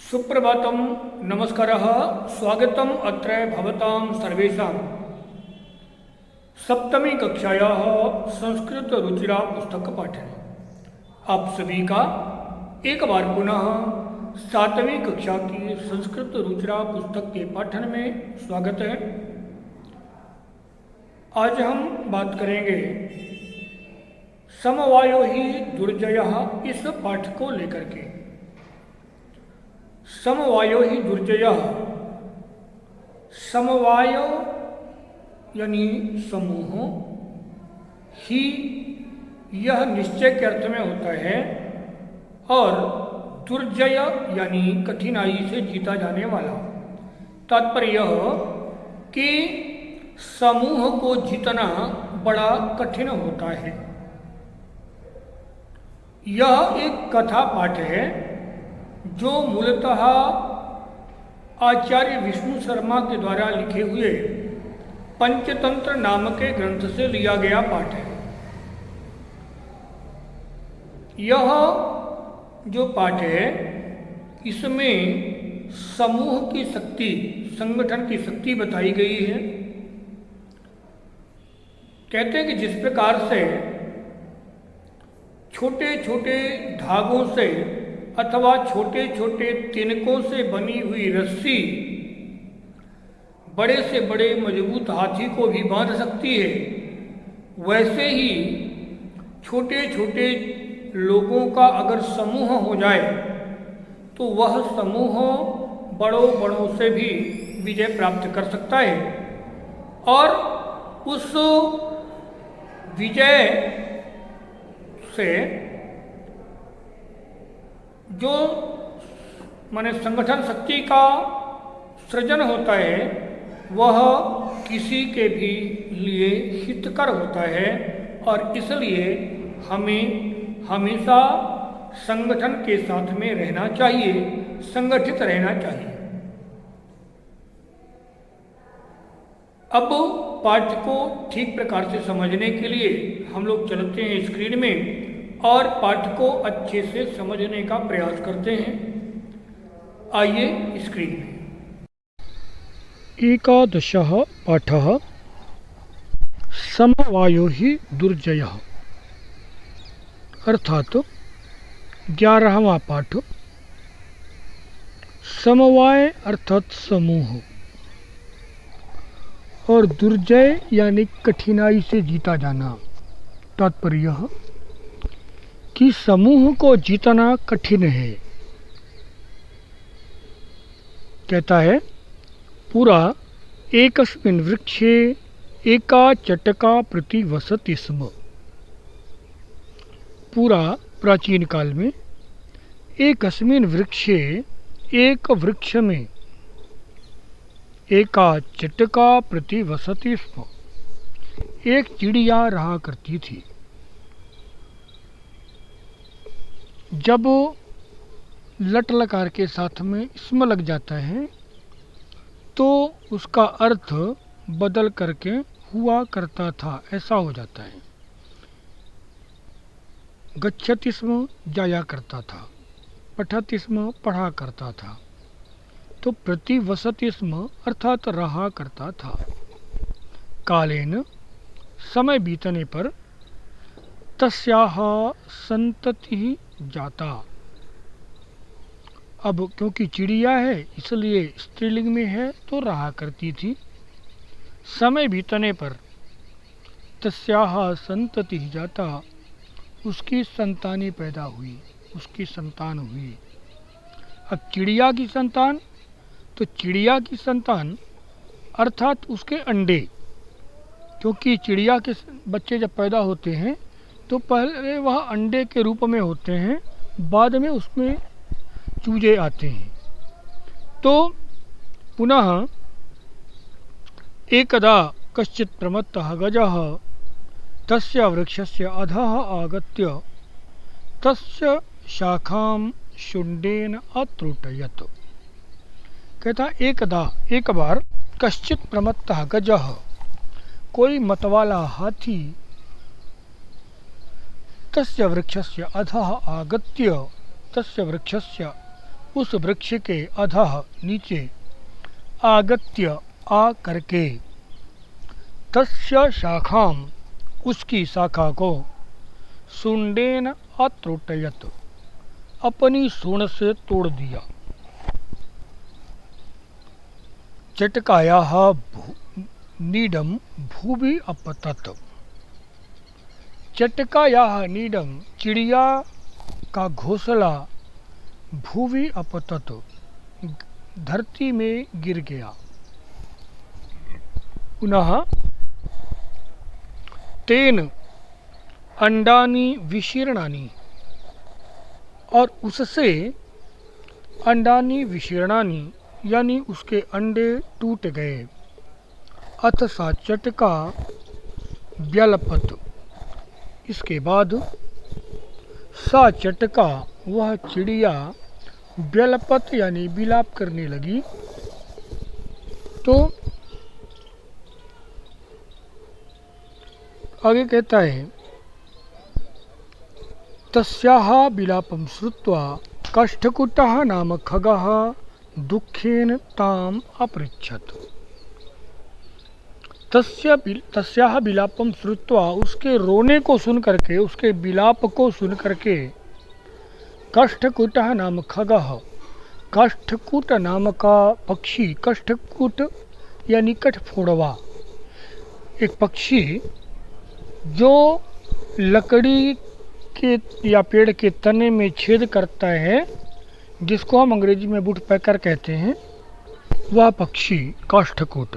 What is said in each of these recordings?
सुप्रभातं नमस्कारः स्वागतम् अत्र भवतां सर्वेषां सप्तमी कक्षायाः संस्कृत रुचिरा पुस्तक पाठे आप सभी का एक बार पुनः सातवीं कक्षा की संस्कृत रुचिरा पुस्तक के पाठन में स्वागत है। आज हम बात करेंगे समवायो ही दुर्जयः इस पाठ को लेकर के। समवायो ही दुर्जयः, समवाय यानी समूह, ही यह निश्चय के अर्थ में होता है और दुर्जय यानी कठिनाई से जीता जाने वाला। तात्पर्य यह कि समूह को जीतना बड़ा कठिन होता है। यह एक कथा पाठ है जो मूलतः आचार्य विष्णु शर्मा के द्वारा लिखे हुए पंचतंत्र नाम के ग्रंथ से लिया गया पाठ है। यह जो पाठ है इसमें समूह की शक्ति, संगठन की शक्ति बताई गई है। कहते हैं कि जिस प्रकार से छोटे छोटे धागों से अथवा छोटे छोटे तिनकों से बनी हुई रस्सी बड़े से बड़े मजबूत हाथी को भी बांध सकती है, वैसे ही छोटे छोटे लोगों का अगर समूह हो जाए तो वह समूह बड़ों बड़ों से भी विजय प्राप्त कर सकता है और उस विजय से जो माने संगठन शक्ति का सृजन होता है वह किसी के भी लिए हितकर होता है और इसलिए हमें हमेशा संगठन के साथ में रहना चाहिए, संगठित रहना चाहिए। अब पाठ को ठीक प्रकार से समझने के लिए हम लोग चलते हैं स्क्रीन में और पाठ को अच्छे से समझने का प्रयास करते हैं। आइए स्क्रीन में। एकादशः पाठः समवायो ही दुर्जयः, अर्थात 11वां पाठ समवाय अर्थात समूह और दुर्जय यानी कठिनाई से जीता जाना। तात्पर्य यह कि समूह को जीतना कठिन है। कहता है पुरा एकस्मिन् वृक्षे एका चटका प्रति वसति स्म। पूरा प्राचीन काल में एकस्मिन् वृक्षे, एक वृक्ष में, एका चटका प्रति वसति स्म, एक चिड़िया रहा करती थी। जब लट लकार के साथ में स्म लग जाता है तो उसका अर्थ बदल करके हुआ करता था, ऐसा हो जाता है। गच्छति स्म जाया करता था, पठति स्म पढ़ा करता था, तो प्रतिवसति स्म अर्थात रहा करता था। कालेन समय बीतने पर तस्याह संतति जाता। अब क्योंकि चिड़िया है इसलिए स्त्रीलिंग में है तो रहा करती थी। समय बीतने पर तस्याह संतति जाता, उसकी संतानी पैदा हुई, उसकी संतान हुई। अब चिड़िया की संतान, तो चिड़िया की संतान अर्थात उसके अंडे, क्योंकि चिड़िया के बच्चे जब पैदा होते हैं तो पहले वह अंडे के रूप में होते हैं, बाद में उसमें चूजे आते हैं। तो पुनः एकदा कश्चित् प्रमत्तः गजः तस्य वृक्षस्य अधः आगत्य तस्य शाखां शुण्डेन अत्रुटयत्। कहता एकदा, एक बार, कश्चित् प्रमत्तः गजः, कोई मतवाला हाथी, तस्य वृक्षस्य अधः आगत्य, तस्य वृक्षस्य उस वृक्ष के अधः नीचे आगत्य आ करके तस्य शाखाम उसकी शाखा को सुंडेन अत्रोटयत अपनी सूंड से तोड़ दिया। चटकायाः नीडम भूवि अपतत। चटकायाः नीडम चिड़िया का घोंसला भूवि अपतत धरती में गिर गया। पुनः तेन अंडानी विशीर्णानि और उससे अंडानी विशीर्णानि यानी उसके अंडे टूट गए। अथ सा चटका व्यलपत इसके बाद सा चटका वह चिड़िया व्यलपत यानी विलाप करने लगी। तो आगे कहता है तस्याः विलापं श्रुत्वा काष्ठकुटः नाम खगः दुःखेन ताम अपृच्छत। तस्याः विलापं श्रुत्वा उसके रोने को सुन करके, उसके विलाप को सुन करके काष्ठकुटः नाम खगः, काष्ठकूट नाम का पक्षी, काष्ठकूट यानी कठफोड़वा, एक पक्षी जो लकड़ी के या पेड़ के तने में छेद करता है, जिसको हम अंग्रेजी में वुड पैकर कहते हैं, वह पक्षी काष्ठकूट।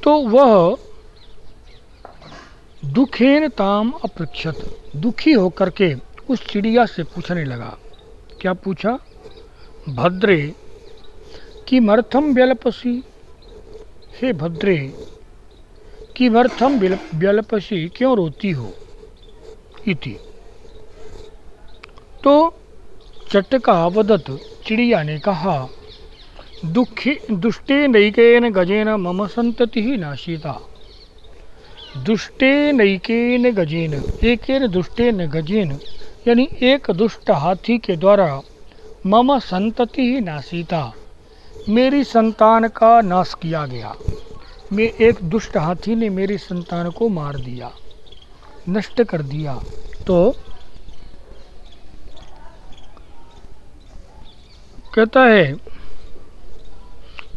तो वह दुखेन ताम अपृच्छत, दुखी होकर के उस चिड़िया से पूछने लगा। क्या पूछा? भद्रे किमर्थम व्यलपसी, हे भद्रे किमर्थम व्यलपसी, क्यों रोती हो इति। तो चटका वदत, चिड़िया ने कहा, दुष्टे नैकेन गजेन मम संतति नाशिता। दुष्टे नैकेन गजेन, एकेन दुष्टेन गजेन यानी एक दुष्ट हाथी के द्वारा मम संतति नाशिता, मेरी संतान का नाश किया गया। मैं एक दुष्ट हाथी ने मेरी संतान को मार दिया, नष्ट कर दिया। तो कहता है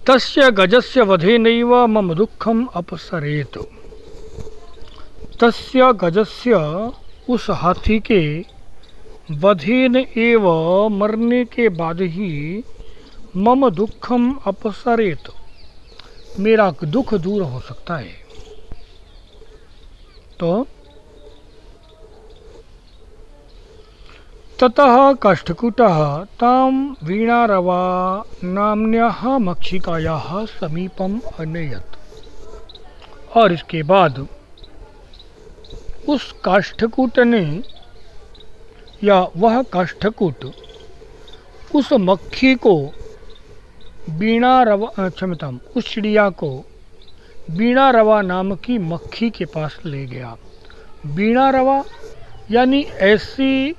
तस्य गजस्य वधेनैव मम दुःखम अपसरेत। तस्य गजस्य उस हाथी के वधेन एव मरने के बाद ही मम दुःखम अपसरेत, मेरा दुख दूर हो सकता है। तो ततः काष्ठकूटः तां वीणारवा नाम्न्याः मक्षिकायाः समीपम अनयत। और इसके बाद उस काष्ठकूट ने या वह काष्ठकूट उस मक्खी को उस चिड़िया को वीणारवा नाम की मक्खी के पास ले गया। वीणारवा यानी ऐसी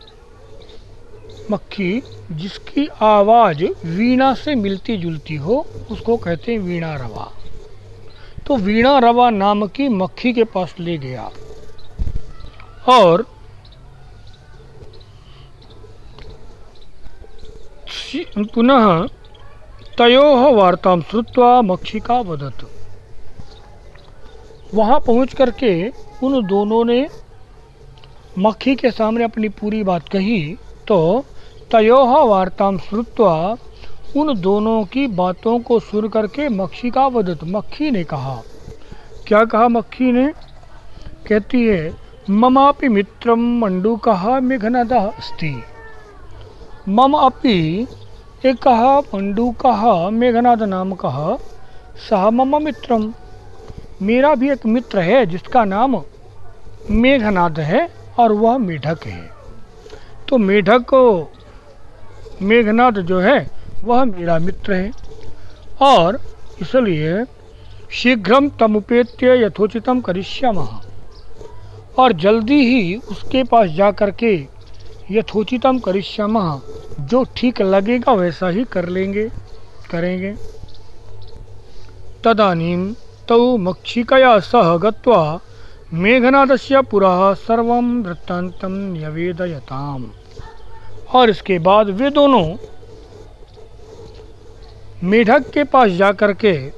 मक्खी जिसकी आवाज़ वीणा से मिलती जुलती हो, उसको कहते हैं वीणारवा। तो वीणारवा नाम की मक्खी के पास ले गया और पुनः तयोः वार्तां श्रुत्वा मक्षिका वदत। वहाँ पहुँच करके उन दोनों ने मक्खी के सामने अपनी पूरी बात कही। तो तयोः वार्तां श्रुत्वा, उन दोनों की बातों को सुन करके मक्षिका वदत, मक्खी ने कहा। क्या कहा मक्खी ने? कहती है ममापि मित्रम मंडूकः मेघनादः अस्ति। मम अपि एकः मंडूकः मेघनाद नामकः सः मम मित्रम, मेरा भी एक मित्र है जिसका नाम मेघनाद है और वह मेढक है। तो मेढक मेघनाद जो है वह मेरा मित्र है और इसलिए शीघ्रम तमुपेत्य यथोचितम करिष्यामः, और जल्दी ही उसके पास जा कर के यथोचितम करिष्यामः जो ठीक लगेगा वैसा ही करेंगे। तदानीं तौ मक्षिकया सह गत्वा मेघनादस्य पुरः सर्वं वृत्तान्तं न्यवेदयताम्। और इसके बाद वे दोनों मेढक के पास जाकर के,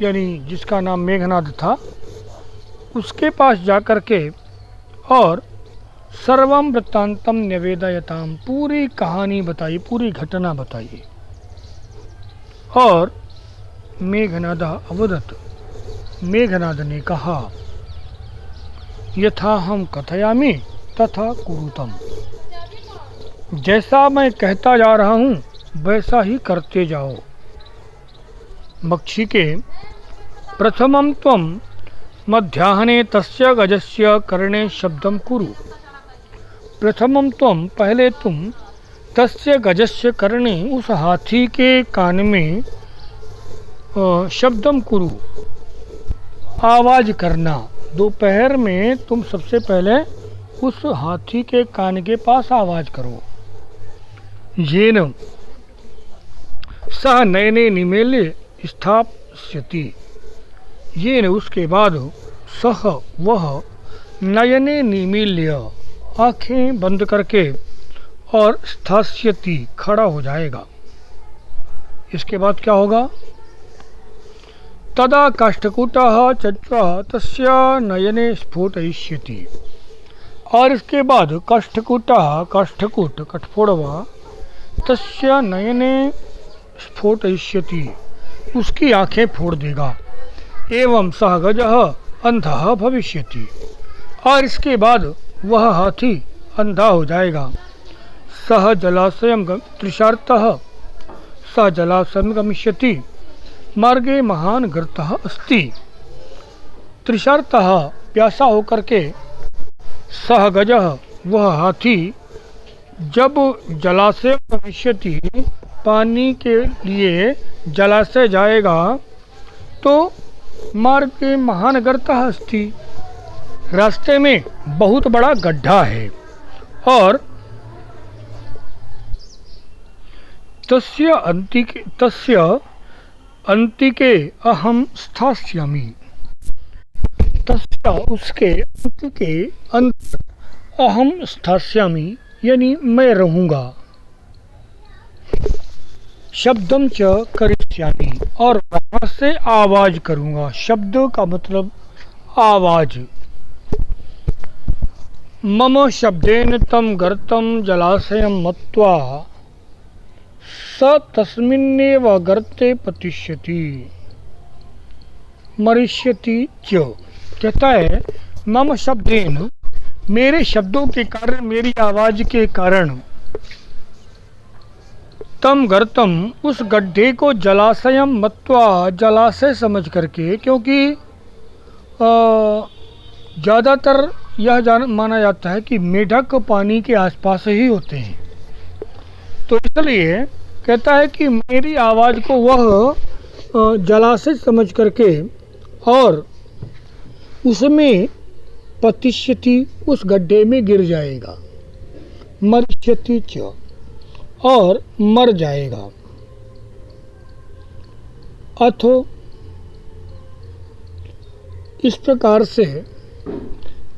यानी जिसका नाम मेघनाद था, उसके पास जाकर के और सर्वम वृत्तांतम निवेदयताम, पूरी कहानी बताई, पूरी घटना बताई। और मेघनाद अवदत्, मेघनाद ने कहा, यथा हम कथयामि तथा कुरुतम, जैसा मैं कहता जा रहा हूँ वैसा ही करते जाओ। मक्षिके प्रथमं त्वं मध्याह्ने तस्य गजस्य कर्णे शब्दं कुरु। प्रथमं त्वं, पहले तुम, तस्य गजस्य कर्णे, उस हाथी के कान में शब्दम कुरु, आवाज करना। दोपहर में तुम सबसे पहले उस हाथी के कान के पास आवाज करो। येन सह नयने निमील्य स्थाप्स्यति, येन उसके बाद सह वह नयने निमील्य आँखें बंद करके और स्थास्यति खड़ा हो जाएगा। इसके बाद क्या होगा? तदा काष्ठकूटः चक्वा तस्य नयने स्फोटयिष्यति, और इसके बाद काष्ठकूट कठफोड़वा तस्य नयने स्फोटयिष्यति, उसकी आंखें फोड़ देगा। एवं सह गजः अंधः भविष्यति, और इसके बाद वह हाथी अंधा हो जाएगा। सह जलाशयं तृषार्तः सह जलाशयं गमिष्यति, मार्गे महान गर्तः अस्ति। तृषार्तः, प्यासा होकर के, सह गजः, वह हाथी, जब जलाशय गमिष्यति, पानी के लिए जलाशय जाएगा, तो मार्ग के महान गर्तः अस्ति, रास्ते में बहुत बड़ा गड्ढा है। और तस्य अंतिके अहम स्थास्यामि, तस्य उसके अंतिके अंत अहम स्थास्यामि, यानी मैं रहूँगा। शब्दम च करिष्यामि, और वहाँ से आवाज करूँगा। शब्द का मतलब आवाज। मम शब्देन तम गर्तम जलाशयं मत्वा स तस्मिन्नेव गर्ते पतिष्यति मरिष्यति च। कहता है, मम शब्देन, मेरे शब्दों के कारण, मेरी आवाज के कारण, तम गर्तम, उस गड्ढे को, जलाशयम मत्वा, जलाशय समझ करके, क्योंकि ज़्यादातर यह माना जाता है कि मेढक पानी के आसपास ही होते हैं, तो इसलिए कहता है कि मेरी आवाज़ को वह जलाशय समझ करके और उसमें पतिष्यति, उस गड्ढे में गिर जाएगा। मरिष्यति च, और मर जाएगा। अथो, इस प्रकार से,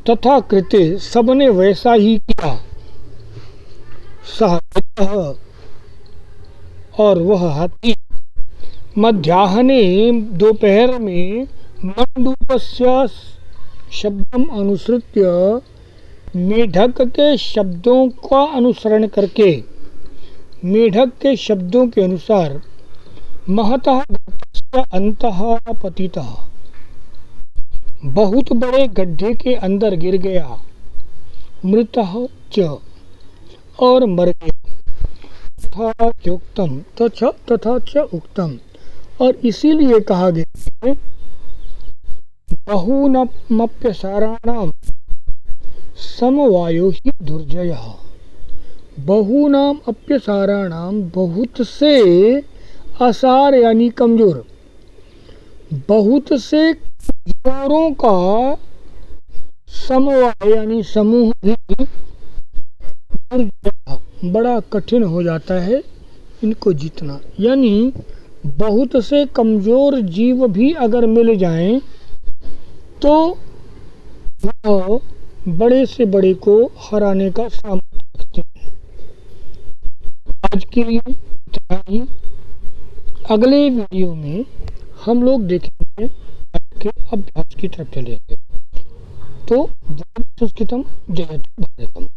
तथा कृते, सबने वैसा ही किया। सह, और वह हाथी, मध्याह्ने, दोपहर में, मंडूपस्य शब्दम अनुसृत्य, मेढक के शब्दों का अनुसरण करके, मेढक के शब्दों के अनुसार, महतः गर्तस्य अन्तः पतितः, बहुत बड़े गड्ढे के अंदर गिर गया। मृतः च, और मर गया। तथा च उक्तम, और इसीलिए कहा गया है, बहूनामप्यसाराणां समवायो ही दुर्जयः। बहूनाम अप्यसाराणाम, बहुत से, असार यानी कमजोर, बहुत से कमजोरों का समवाय यानी समूह ही दुर्जय, बड़ा कठिन हो जाता है इनको जीतना। यानी बहुत से कमज़ोर जीव भी अगर मिल जाएं तो वह बड़े से बड़े को हराने का सामर्थ्य रखते हैं। आज के लिए इतना ही। अगले वीडियो में हम लोग देखेंगे के अभ्यास की तरफ चलेंगे। तो संस्कृतम जयतु भारतम।